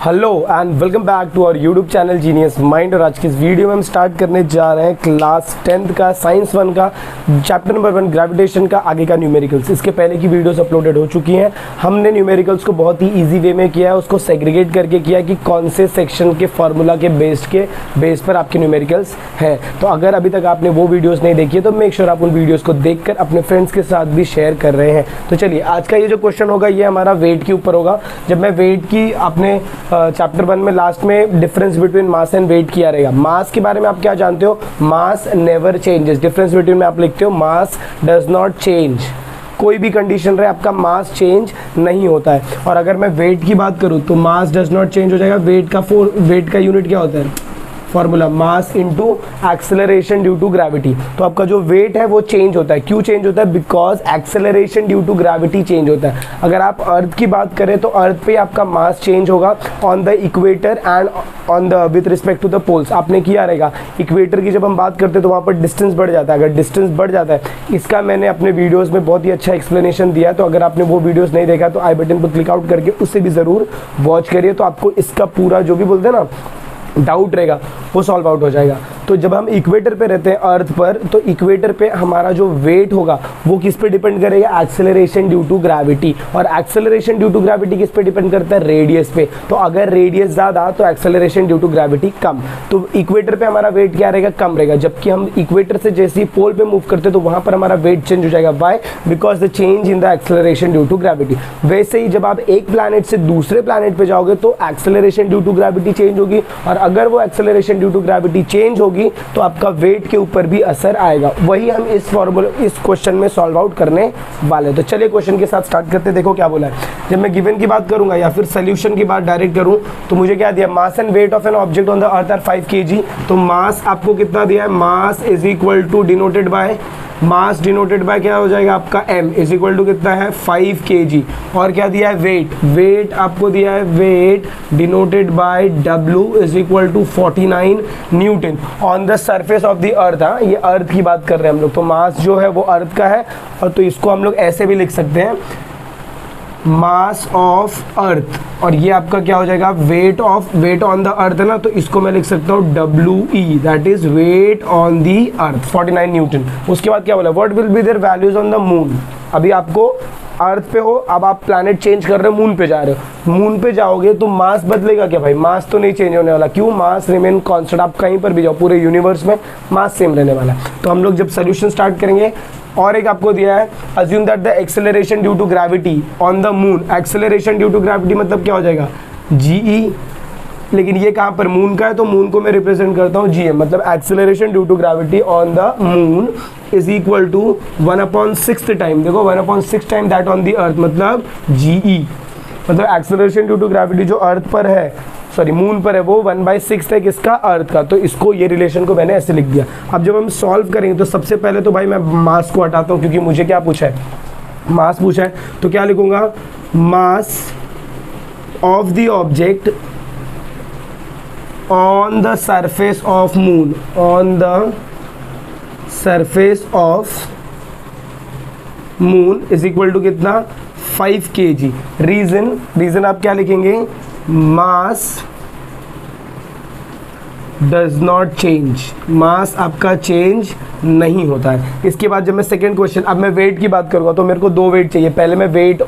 Hello and welcome back to our YouTube channel genius mind. और आज की इस वीडियो में हम स्टार्ट करने जा रहे हैं क्लास 10th का साइंस 1 का चैप्टर नंबर 1 ग्रेविटेशन का आगे का न्यूमेरिकल्स। इसके पहले की वीडियोस अपलोडेड हो चुकी हैं। हमने न्यूमेरिकल्स को बहुत ही इजी वे में किया है, उसको सेग्रीगेट करके किया कि कौन से सेक्शन के फार्मूला के बेस पर आपके न्यूमेरिकल्स हैं। तो अगर अभी तक आपने वो वीडियोज़ नहीं देखी है तो मेक श्योर आप उन वीडियोज़ को देख कर अपने फ्रेंड्स के साथ भी शेयर कर रहे हैं। तो चलिए आज का ये जो क्वेश्चन होगा ये हमारा वेट के ऊपर होगा। जब मैं वेट की अपने चैप्टर 1 में लास्ट में difference between mass and weight किया रहेगा। मास के बारे में आप क्या जानते हो? मास नेवर चेंजेस। डिफरेंस बिटवीन में आप लिखते हो मास डज नॉट चेंज। कोई भी कंडीशन रहे आपका मास चेंज नहीं होता है। और अगर मैं वेट की बात करूं तो मास डज नॉट चेंज हो जाएगा। वेट का यूनिट क्या होता है? Formula mass into acceleration due to gravity. तो आपका जो वेट है वो चेंज होता है। क्यों चेंज होता है? Because acceleration due to gravity change होता है। अगर आप अर्थ की बात करें तो अर्थ पे आपका मास चेंज होगा on the equator and on the with respect to the poles. आपने किया रहेगा इक्वेटर की जब हम बात करते हैं तो वहाँ पर डिस्टेंस बढ़ जाता है। अगर डिस्टेंस बढ़ जाता है, इसका मैंने अपने वीडियोज़ में बहुत ही अच्छा एक्सप्लेनेशन दिया है। तो अगर आपने वो वीडियोज़ नहीं देखा तो आई बटन पर क्लिक आउट करके उसे भी ज़रूर वॉच करिए। तो आपको इसका पूरा जो भी बोलते हैं ना डाउट रहेगा वो सॉल्व आउट हो जाएगा। तो जब हम इक्वेटर पे रहते हैं अर्थ पर, तो इक्वेटर पे हमारा जो वेट होगा वो किस पे डिपेंड करेगा? Acceleration due to gravity. और एक्सेलरेशन ड्यू टू ग्रेविटी किस पे डिपेंड करता है? रेडियस पे। तो अगर रेडियस ज़्यादा तो एक्सेलरेशन ड्यू टू ग्रेविटी कम। तो इक्वेटर पे हमारा वेट क्या रहेगा? कम रहेगा। जबकि हम इक्वेटर से जैसे ही पोल पे मूव करते हैं तो वहाँ पर हमारा वेट चेंज हो जाएगा। Why? Because the change in the acceleration due to gravity. वैसे ही जब आप एक प्लैनेट से दूसरे प्लैनेट पे जाओगे तो acceleration due to gravity change होगी। और अगर वो acceleration due to gravity change होगी तो आपका वेट के ऊपर भी असर आएगा। वही हम इस क्वेश्चन में सॉल्व आउट करने वाले। तो चलिए क्वेश्चन के साथ स्टार्ट करते। देखो क्या बोला है। जब मैं गिवन की बात करूंगा या फिर सोल्यूशन की बात डायरेक्ट करूं तो मुझे क्या दिया? Mass and weight of an object on the earth are 5 kg। तो मास आपको कितना दिया है? Mass is equal to denoted by mass denoted by क्या हो जाएगा आपका? m इज इक्वल टू कितना है? 5 kg। और क्या दिया है? वेट आपको दिया है weight denoted by w is equal to 49 newton on the surface of the earth. हाँ, ये अर्थ की बात कर रहे हैं हम लोग। तो मास जो है वो अर्थ का है। और तो इसको हम लोग ऐसे भी लिख सकते हैं मास ऑफ अर्थ। और ये आपका क्या हो जाएगा? वेट ऑन द अर्थ है ना, तो इसको मैं लिख सकता हूँ WE, that is weight on the earth 49 newton. उसके बाद क्या बोला? What will be their values on the moon. अभी आपको अर्थ पे हो, अब आप प्लैनेट चेंज कर रहे हो, मून पे जा रहे हो। मून पे जाओगे तो मास बदलेगा क्या भाई? मास तो नहीं चेंज होने वाला। क्यों? मास रिमेन कांस्टेंट। आप कहीं पर भी जाओ पूरे यूनिवर्स में मास सेम रहने वाला है। तो हम लोग जब सोल्यूशन स्टार्ट करेंगे, और एक आपको दिया है assume that the acceleration due to gravity on the moon. Acceleration due to gravity मतलब क्या हो जाएगा? GE। लेकिन ये कहाँ पर? मून का है, तो मून को मैं रिप्रेजेंट करता हूँ GM। मतलब acceleration due to gravity on the moon is equal to 1/6 time. देखो 1/6 time that on the earth, मतलब GE। मतलब एक्सेलरेशन ड्यू टू ग्रेविटी जो अर्थ पर है, सॉरी मून पर है, वो 1/6 है किसका? अर्थ का। तो इसको ये रिलेशन को मैंने ऐसे लिख दिया। अब जब हम सॉल्व करेंगे तो सबसे पहले तो भाई मैं मास को हटाता हूँ, क्योंकि मुझे क्या पूछा है? मास पूछा है। तो क्या लिखूंगा? Mass of the object on the surface of moon, on the surface of moon is equal to कितना? 5 kg। रीजन आप क्या लिखेंगे? Mass does not change. Mass आपका चेंज नहीं होता है। इसके बाद जब मैं सेकंड क्वेश्चन, अब मैं वेट की बात करूंगा तो मेरे को 2 वेट चाहिए। पहले मैं वेट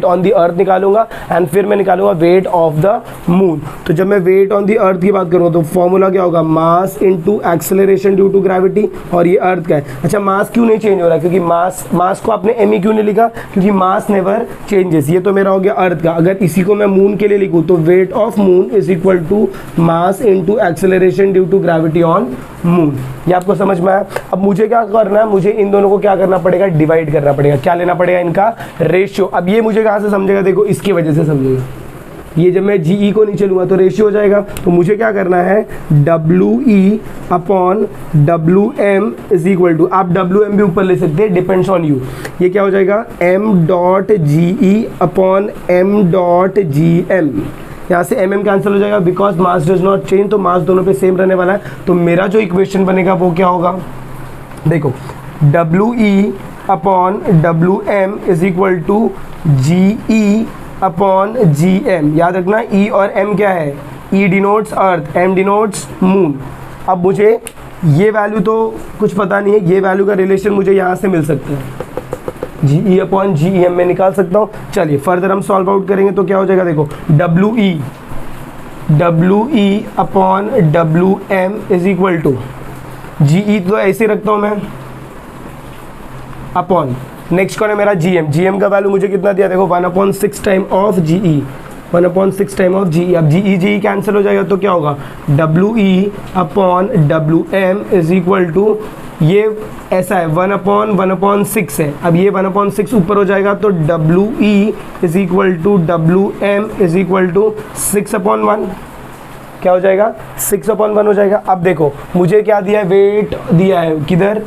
ऑन द अर्थ निकालूंगा एंड फिर मैं निकालूंगा वेट ऑफ द मून। तो जब मैं वेट ऑन द अर्थ की बात करूंगा तो फॉर्मूला क्या होगा? Mass into acceleration due to gravity. और ये अर्थ का है। अच्छा, मास क्यों नहीं चेंज हो रहा? क्योंकि मास को आपने ME क्यों नहीं लिखा? क्योंकि मास नेवर चेंजेस। ये तो मेरा हो गया अर्थ का। अगर इसी को मैं मून के लिए लिखूँ तो weight of moon is equal to mass into acceleration due to gravity on moon. ये आपको समझ में आया? अब मुझे क्या करना है? मुझे इन दोनों को क्या करना पड़ेगा? डिवाइड करना पड़ेगा। क्या लेना पड़ेगा? इनका रेशियो। अब ये मुझे कहाँ से समझेगा? देखो इसकी वजह से समझेगा। ये जब मैं GE को नीचे लूँगा तो रेशियो हो जाएगा। तो मुझे क्या करना है? WE upon WM is equal to, आप WM भी ऊपर ले सकते हैं, डिपेंड्स ऑन यू। ये क्या हो जाएगा? M.GE upon M.GM। यहाँ से mm कैंसिल हो जाएगा because mass does not change. तो मास दोनों पे सेम रहने वाला है। तो मेरा जो इक्वेशन बनेगा वो क्या होगा? देखो WE upon WM is equal to GE upon G M. याद रखना ई और एम क्या है, E denotes earth, M denotes moon. अब मुझे ये वैल्यू तो कुछ पता नहीं है, ये वैल्यू का रिलेशन मुझे यहाँ से मिल सकता है, जी ई अपॉन जी ई एम में निकाल सकता हूँ। चलिए फर्दर हम सॉल्व आउट करेंगे तो क्या हो जाएगा, देखो W E upon W M is equal to G E, तो ऐसे रखता हूँ मैं, अपॉन नेक्स्ट कौन है मेरा जी एम का वैल्यू मुझे कितना दिया, देखो 1/6 time of G E, 1/6 time of G E. अब जी ई कैंसिल हो जाएगा तो क्या होगा, W E upon W M is equal to, ये ऐसा है 1/1/6 है, अब ये 1/6 ऊपर हो जाएगा तो W E is equal to W M is equal to 6/1, क्या हो जाएगा 6/1 हो जाएगा। अब देखो मुझे क्या दिया है, वेट दिया है किधर,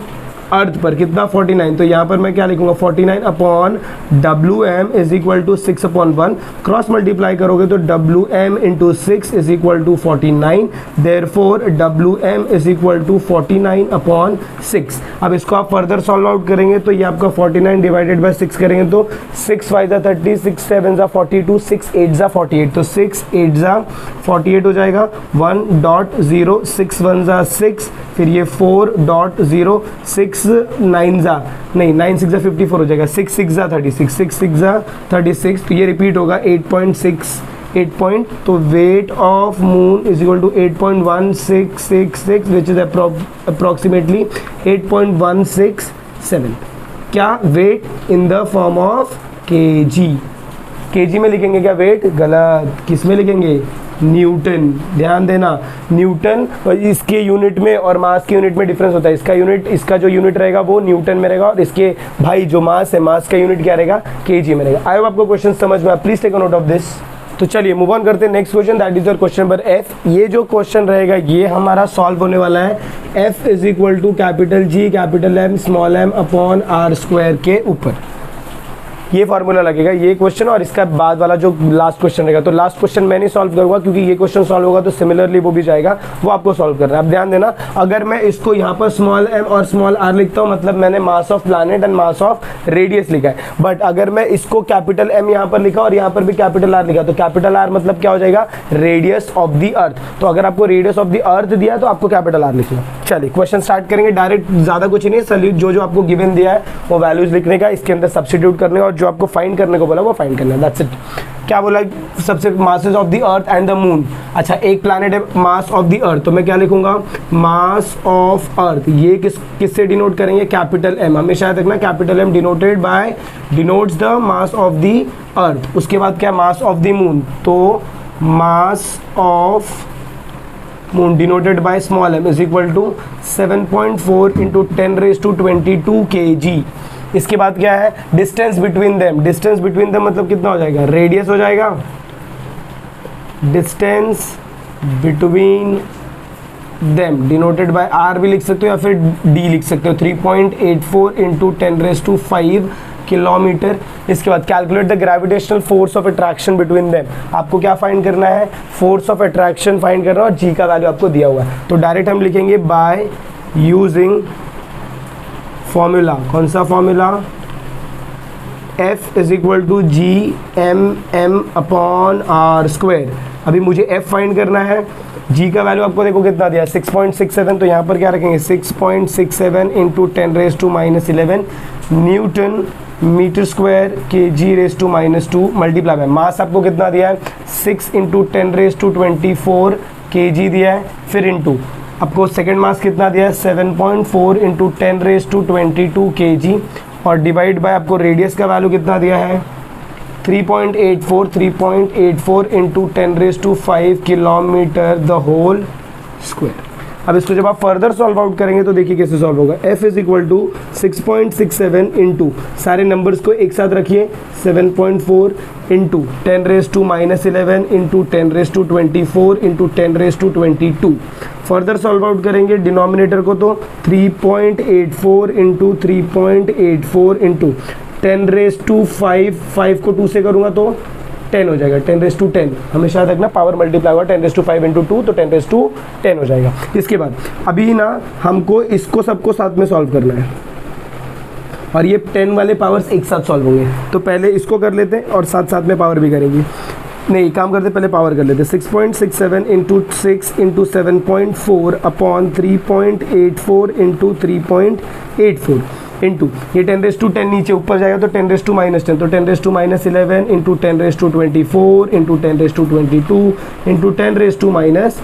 अर्थ पर, कितना 49, तो यहाँ पर मैं क्या लिखूंगा 49 upon W M is equal to 6/1, cross multiply करोगे तो W M into 6 is equal to 49, therefore W M is equal to 49/6। अब इसको आप फर्दर सॉल्व आउट करेंगे तो ये आपका 49 डिवाइडेड बाय 6 करेंगे तो 6 5 ज़ा 30, 6 7 ज़ा 42, 6 8 ज़ा 48, तो 6 8 ज़ा 48 हो जाएगा, 1.0, 6 1 ज़ा 6, फिर ये 4.0, 6 9 ज़ा नहीं, 9 6 ज़ा 54 हो जाएगा, 6 6 ज़ा 36, 6 6 ज़ा 36, तो ये रिपीट होगा 8.6 तो weight of moon is equal to 8.1666 which is approximately 8.167। क्या, weight in the form of KG में लिखेंगे क्या वेट, गलत, किस में लिखेंगे, न्यूटन। ध्यान देना, न्यूटन और इसके यूनिट में और मास के यूनिट में डिफरेंस होता है, इसका जो यूनिट रहेगा वो न्यूटन में रहेगा और इसके भाई जो मास है, मास का यूनिट क्या रहेगा, केजी में रहेगा। आई होप आपको क्वेश्चन समझ में आया, please take a note of this. तो चलिए मूव ऑन करते हैं next question, that is your question number F. ये जो क्वेश्चन रहेगा ये हमारा सॉल्व होने वाला है F is equal to capital G capital M small M upon R square के ऊपर। ये फार्मूला लगेगा ये क्वेश्चन और इसका बाद वाला जो लास्ट क्वेश्चन रहेगा, तो लास्ट क्वेश्चन मैं नहीं सॉल्व करूंगा क्योंकि ये क्वेश्चन सॉल्व होगा तो सिमिलरली वो भी जाएगा, वो आपको सॉल्व करना है। अब ध्यान देना, अगर मैं इसको यहाँ पर स्मॉल एम और स्मॉल आर लिखता हूँ मतलब मैंने mass of planet and mass of radius लिखा है, बट अगर मैं इसको कैपिटल एम यहाँ पर लिखा और यहाँ पर भी कैपिटल आर लिखा तो कैपिटल आर मतलब क्या हो जाएगा, रेडियस ऑफ द अर्थ। तो अगर आपको रेडियस ऑफ द अर्थ दिया तो आपको कैपिटल आर लिखना। चलिए क्वेश्चन स्टार्ट करेंगे, डायरेक्ट ज्यादा कुछ नहीं है, जो आपको गिवन दिया है वो वैल्यूज लिखने का, इसके अंदर सब्स्टिट्यूट करने का और जो आपको फाइंड करने को बोला वो फाइंड करना है, दैट्स इट। क्या बोला, सबसे masses of the earth and the moon. अच्छा एक प्लैनेट है मास ऑफ द अर्थ, तो मैं क्या लिखूंगा, मास ऑफ अर्थ, ये किससे डिनोट करेंगे, कैपिटल एम। हमेशा याद रखना capital M denotes the mass of the earth. उसके बाद क्या, मास ऑफ द मून, तो mass of moon denoted by small M is equal to 7.4 into 10⁻22 kg। इसके बाद क्या है, distance between them, distance between them मतलब कितना हो जाएगा, रेडियस हो जाएगा, distance between them denoted by R भी लिख सकते हो या फिर डी लिख सकते हो, 3.84 इंटू 10⁻5 किलोमीटर। इसके बाद calculate the gravitational force of attraction between them. आपको क्या फाइंड करना है, फोर्स ऑफ अट्रैक्शन फाइंड करना और जी का वैल्यू आपको दिया हुआ है, तो डायरेक्ट हम लिखेंगे बाय यूजिंग फॉर्मूला। कौन सा formula, F is equal to G M upon R square. अभी मुझे F फाइंड करना है, G का वैल्यू आपको देखो कितना दिया, 6.67, तो यहाँ पर क्या रखेंगे 6.67 into 10⁻⁻11 newton metre square kg⁻⁻2 multiply में मास आपको कितना दिया है 6 इंटू 10⁻24 kg दिया है, फिर इंटू आपको सेकेंड मास कितना दिया है 7.4 इंटू 10⁻22 kg और डिवाइड बाय आपको रेडियस का वैल्यू कितना दिया है 3.84 into 10⁻5 kilometre the whole square. अब इसको जब आप फर्दर सॉल्व आउट करेंगे तो देखिए कैसे सॉल्व होगा, F is equal to 6.67 into सारे नंबर्स को एक साथ रखिए 7.4 into 10⁻⁻11 into 10⁻24 into 10⁻22। Further solve out करेंगे डिनोमिनेटर को तो 3.84 इंटू 3.84 इंटू 10⁻5 को 2 से करूँगा तो 10 हो जाएगा, 10⁻10। हमेशा याद रखना पावर मल्टीप्लाई हुआ 10⁻5 इंटू 2 तो 10⁻10 हो जाएगा। इसके बाद अभी ना हमको इसको सबको साथ में सॉल्व करना है, और ये 10 वाले पावर्स एक साथ सॉल्व होंगे। तो पहले इसको कर लेते हैं और साथ साथ में पावर भी करेंगे। नहीं, काम करते पहले पावर कर लेते। 6.67 into 6 into 7.4 upon 3.84 into 3.84 into ये 10⁻10 नीचे ऊपर जाएगा तो 10⁻−10 तो 10⁻11 इंटू 10⁻24 इंटू 10⁻22 इंटू 10⁻−10।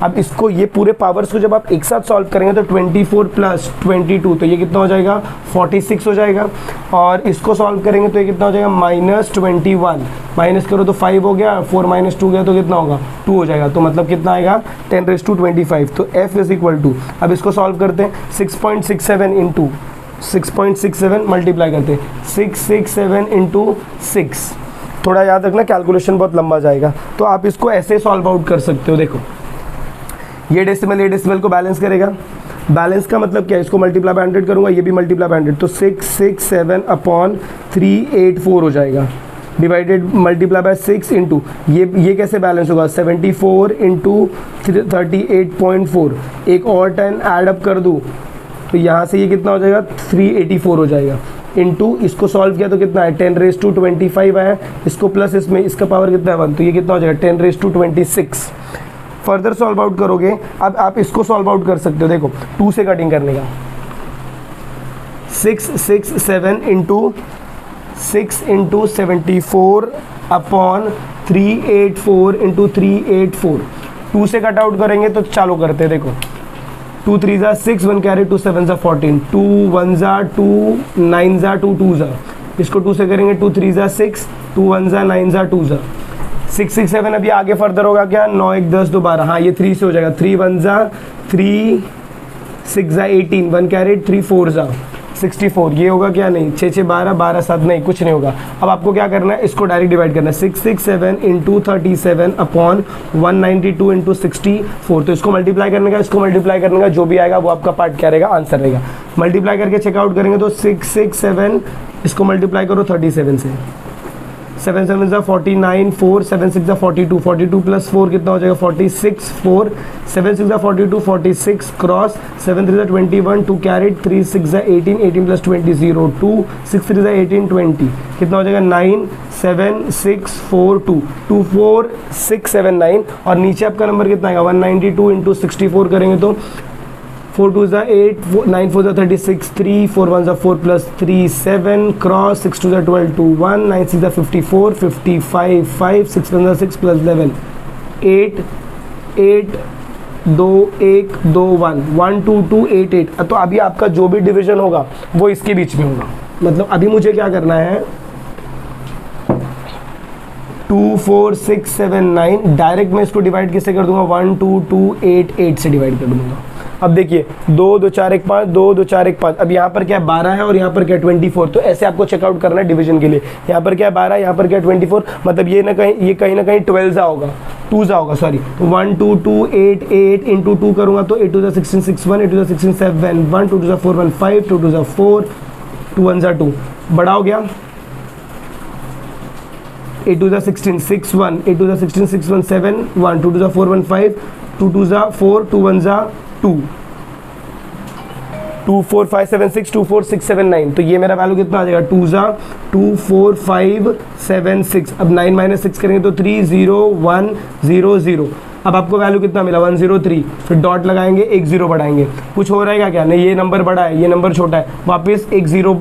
अब इसको ये पूरे पावर्स को जब आप एक साथ सॉल्व करेंगे तो 24 प्लस 22 तो ये कितना हो जाएगा 46 हो जाएगा। और इसको सॉल्व करेंगे तो ये कितना हो जाएगा -21, माइनस करो तो 5 हो गया, 4 - 2 गया तो कितना होगा 2 हो जाएगा। तो मतलब कितना आएगा 10⁻25। तो f इज इक्वल टू, अब इसको सॉल्व करते हैं 6.67 इंटू 6.67 मल्टीप्लाई करते हैं 667 इंटू 6। थोड़ा याद रखना कैलकुलेशन बहुत लंबा जाएगा, तो आप इसको ऐसे सॉल्व आउट कर सकते हो। देखो ये डेसिमल को बैलेंस करेगा। बैलेंस का मतलब क्या है, इसको मल्टीप्लाई बाय 100 करूंगा, ये भी मल्टीप्लाई बाय 100 तो 667 अपॉन 384 हो जाएगा। डिवाइडेड मल्टीप्लाई बाय 6 इंटू ये कैसे बैलेंस होगा 74 इंटू 38.4। एक और 10 ऐड अप कर दूँ तो यहाँ से ये कितना हो जाएगा 384 हो जाएगा। इंटू इसको सॉल्व किया तो कितना है 10⁻25 आया, इसको प्लस इसमें इसका पावर कितना है 1 तो ये कितना हो जाएगा 10⁻26। फर्दर सॉल्व आउट करोगे, अब आप इसको सॉल्व आउट कर सकते हो। देखो 2 से कटिंग करने का 667 इंटू 6 इंटू 74 अपॉन 384 इंटू 384। 2 से कट आउट करेंगे तो चालू करते हैं। देखो 2 3 ज़ा 6, 1 कैरी 2 7 ज़ा 14, 2 1 ज़ा 2, 9 ज़ा 2, 2 ज़ा। इसको 2 से करेंगे 2 3 ज़ा 6, 2 1 ज़ा 9 ज़ा 2 ज़ा 6 6 7। अभी आगे फर्दर होगा क्या 9 1 10 2 12। हाँ ये 3 से हो जाएगा 3 1 ज़ा 3, 6 ज़ा 18, 1 कैरी 3 4 ज़ा 64। ये होगा क्या नहीं 6 6 12 12 7 नहीं कुछ नहीं होगा। अब आपको क्या करना है इसको डायरेक्ट डिवाइड करना है 667 इंटू 37 अपॉन 192 इंटू 64। तो इसको मल्टीप्लाई करने का इसको मल्टीप्लाई करने का जो भी आएगा वो आपका पार्ट क्या रहेगा आंसर रहेगा। मल्टीप्लाई करके चेकआउट करेंगे तो 667 इसको मल्टीप्लाई करो 37 से 7 7 ज़ा 49, 4 7 6 ज़ा 42, 42 प्लस 4 कितना हो जाएगा 46, 4 7 6 ज़ा 42, 46 क्रॉस 7 3 ज़ा 21, 2 कैरेट 3 6 ज़ा 18, 18 प्लस 20 0, 2 6 3 ज़ा 18 20 कितना हो जाएगा 9 7 6 4 2 2 4 6 7 9। और नीचे आपका नंबर कितना आएगा 192 इंटू 64 करेंगे तो 4 2 ज़ा 8, 9 4 ज़ा 36, 3 4 1 ज़ा 4 प्लस 3 7 क्रॉस 6 2 ज़ा 12 2 1 9 6 ज़ा 54 55 5 6 1 ज़ा 6 प्लस 11 8 8 2 1 2 1 1 2 2 8 8। तो अभी आपका जो भी डिवीजन होगा वो इसके बीच में होगा। मतलब अभी मुझे क्या करना है 2 4 6 7 9 डायरेक्ट मैं इसको डिवाइड किससे कर दूंगा 1 2 2 8 8 से डिवाइड कर दूंगा। अब देखिए 2 2 4 1 5 2 2 4 1 5। अब यहाँ पर क्या 12 है और यहाँ पर क्या 24। तो ऐसे आपको चेकआउट करना है डिवीजन के लिए। यहाँ पर क्या 12 यहाँ पर क्या 24। मतलब ये कहीं ना कहीं 12 ज़ा होगा 2 ज़ा होगा सॉरी 1 2 2 8 8 इंटू 2 करूँगा तो 8 2 ज़ा 16 6 1 8 2 ज़ा 16 7 1 2 2 ज़ा 4 1 5 2 2 ज़ा 4 2 1 ज़ा 2 बड़ा हो गया 8 2 ज़ा 16 6 1 8 2 ज़ा 16 6 1 7 1 2 2 ज़ा 4 1 5 2 2 ज़ा 4 2 1 ज़ा 2 2 4 5 7 6 2 4 6 7 9। तो ये मेरा वैल्यू कितना आ जाएगा 2 ज़ा 2 4 5 7 6। अब 9 माइनस 6 करेंगे तो 3 0 1 0 0। अब आपको वैल्यू कितना मिला 103। फिर डॉट लगाएंगे एक 0 बढ़ाएंगे। कुछ हो रहेगा क्या नहीं, ये नंबर बड़ा है ये नंबर छोटा है, वापस एक 0।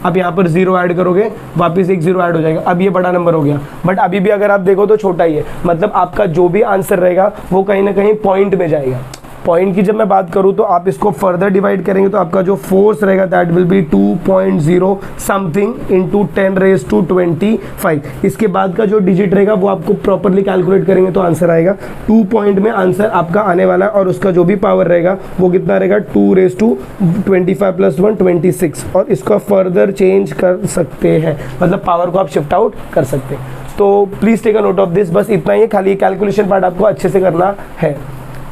अब यहाँ पर 0 ऐड करोगे वापस एक 0 ऐड हो जाएगा। अब ये बड़ा नंबर हो गया, बट अभी भी अगर आप देखो तो छोटा ही है। मतलब आपका जो भी आंसर रहेगा वो कहीं ना कहीं पॉइंट में जाएगा। पॉइंट की जब मैं बात करूँ तो आप इसको फर्दर डिवाइड करेंगे तो आपका जो फोर्स रहेगा that will be 2.0 something into 10⁻25। इसके बाद का जो डिजिट रहेगा वो आपको प्रॉपरली कैलकुलेट करेंगे तो आंसर आएगा 2 पॉइंट में आंसर आपका आने वाला है। और उसका जो भी पावर रहेगा वो कितना रहेगा 2⁻25 प्लस 1 26। और इसका फर्दर चेंज कर सकते हैं, मतलब पावर को आप शिफ्ट आउट कर सकते हैं। तो please take a note of this. बस इतना ही है, खाली कैलकुलेशन पार्ट आपको अच्छे से करना है।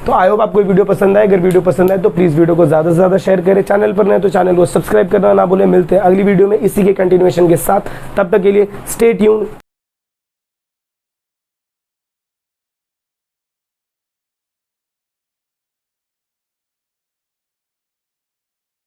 तो आई होप आपको वीडियो पसंद आए। अगर वीडियो पसंद आए तो प्लीज़ वीडियो को ज़्यादा से ज़्यादा शेयर करें। चैनल पर नए तो चैनल को सब्सक्राइब करना ना भूलें। मिलते हैं अगली वीडियो में इसी के कंटिन्यूएशन के साथ। तब तक के लिए स्टे ट्यून्ड।